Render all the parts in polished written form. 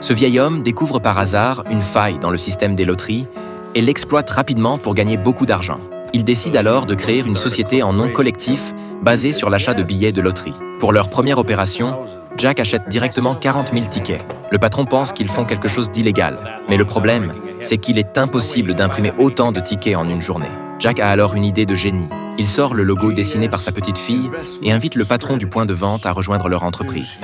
Ce vieil homme découvre par hasard une faille dans le système des loteries et l'exploite rapidement pour gagner beaucoup d'argent. Il décide alors de créer une société en nom collectif basée sur l'achat de billets de loterie. Pour leur première opération, Jack achète directement 40 000 tickets. Le patron pense qu'ils font quelque chose d'illégal. Mais le problème, c'est qu'il est impossible d'imprimer autant de tickets en une journée. Jack a alors une idée de génie. Il sort le logo dessiné par sa petite fille et invite le patron du point de vente à rejoindre leur entreprise.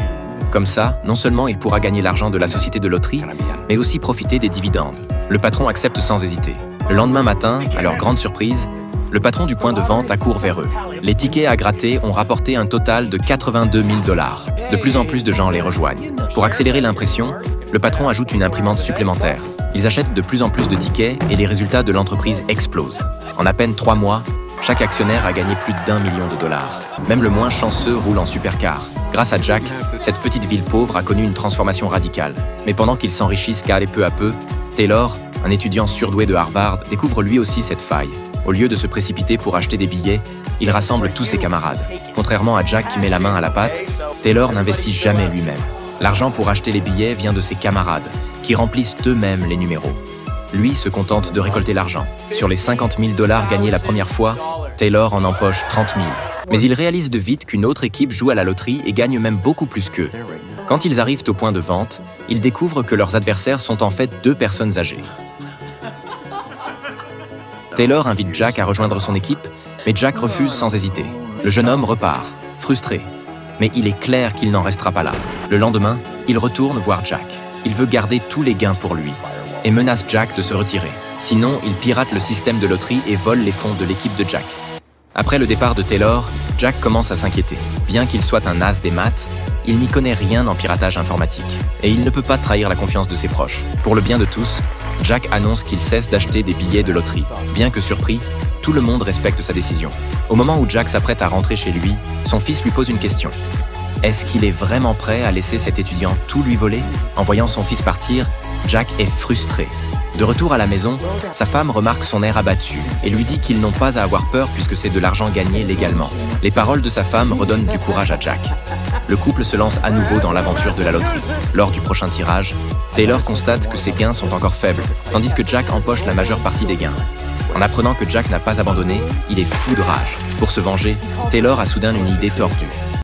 Comme ça, non seulement il pourra gagner l'argent de la société de loterie, mais aussi profiter des dividendes. Le patron accepte sans hésiter. Le lendemain matin, à leur grande surprise, le patron du point de vente accourt vers eux. Les tickets à gratter ont rapporté un total de 82 000 $. De plus en plus de gens les rejoignent. Pour accélérer l'impression, le patron ajoute une imprimante supplémentaire. Ils achètent de plus en plus de tickets et les résultats de l'entreprise explosent. En à peine 3 mois, chaque actionnaire a gagné plus d'1 million de $. Même le moins chanceux roule en supercar. Grâce à Jack, cette petite ville pauvre a connu une transformation radicale. Mais pendant qu'ils s'enrichissent qu'à aller peu à peu, Taylor, un étudiant surdoué de Harvard, découvre lui aussi cette faille. Au lieu de se précipiter pour acheter des billets, il rassemble tous ses camarades. Contrairement à Jack qui met la main à la pâte, Taylor n'investit jamais lui-même. L'argent pour acheter les billets vient de ses camarades, qui remplissent eux-mêmes les numéros. Lui se contente de récolter l'argent. Sur les 50 000 $ gagnés la première fois, Taylor en empoche 30 000. Mais il réalise de vite qu'une autre équipe joue à la loterie et gagne même beaucoup plus qu'eux. Quand ils arrivent au point de vente, ils découvrent que leurs adversaires sont en fait 2 personnes âgées. Taylor invite Jack à rejoindre son équipe, mais Jack refuse sans hésiter. Le jeune homme repart, frustré. Mais il est clair qu'il n'en restera pas là. Le lendemain, il retourne voir Jack. Il veut garder tous les gains pour lui et menace Jack de se retirer. Sinon, il pirate le système de loterie et vole les fonds de l'équipe de Jack. Après le départ de Taylor, Jack commence à s'inquiéter. Bien qu'il soit un as des maths, il n'y connaît rien en piratage informatique. Et il ne peut pas trahir la confiance de ses proches. Pour le bien de tous, Jack annonce qu'il cesse d'acheter des billets de loterie. Bien que surpris, tout le monde respecte sa décision. Au moment où Jack s'apprête à rentrer chez lui, son fils lui pose une question. Est-ce qu'il est vraiment prêt à laisser cet étudiant tout lui voler? En voyant son fils partir, Jack est frustré. De retour à la maison, sa femme remarque son air abattu et lui dit qu'ils n'ont pas à avoir peur puisque c'est de l'argent gagné légalement. Les paroles de sa femme redonnent du courage à Jack. Le couple se lance à nouveau dans l'aventure de la loterie. Lors du prochain tirage, Taylor constate que ses gains sont encore faibles, tandis que Jack empoche la majeure partie des gains. En apprenant que Jack n'a pas abandonné, il est fou de rage. Pour se venger, Taylor a soudain une idée tordue.